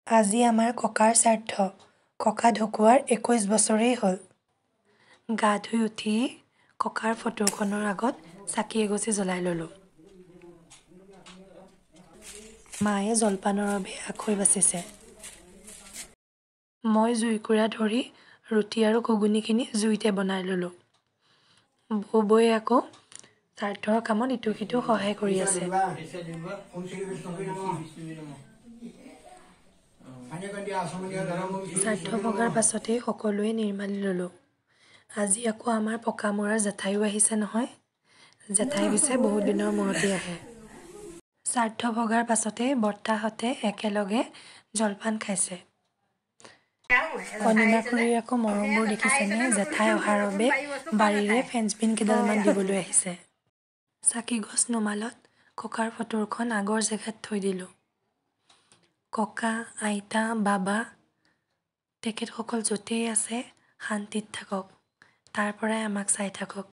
আজি আমাৰ ককাৰ শ্ৰাদ্ধ। ককা ঢুকুৱাৰ 21 বছৰেই হ'ল। গা ধুই উঠি ককাৰ ফটোখনৰ আগত চাকি এগছি জ্বলাই ল'লোঁ। মায়ে জলপানৰ বাবে আখৈ বাচিছে। মই জুইকুৰা ধৰি ৰুটি আৰু ঘুগুনিখিনি জুইতে বনাই ল'লোঁ। বৌৱে আকৌ শ্ৰাদ্ধৰ কামত ইটো সিটো সহায় কৰি আছে। শ্ৰাদ্ধ ভগাৰ পাছতেই সকলোৱে নিৰ্মালি ল'লোঁ। আজি আকৌ আমাৰ পকা মৰাৰ জেঠাইও আহিছে নহয়। জেঠাই পিছে বহুত দিনৰ মূৰতেই আহে। শ্ৰাদ্ধ ভগাৰ পাছতে বৰ্তাহঁতে একেলগে জলপান খাইছে। অনিমা খুৰীৰ আকৌ মৰমবোৰ দেখিছেনে? জেঠাই অহাৰ বাবে বাৰীৰে ফেঞ্চবিন কেইডালমান দিবলৈ আহিছে। চাকি গছ নুমালত ককাৰ ফটোখন আগৰ জেগাত থৈ দিলোঁ। ককা, আইতা, বাবা তেখেতসকল য'তেই আছে শান্তিত থাকক। তাৰ পৰাই আমাক চাই থাকক।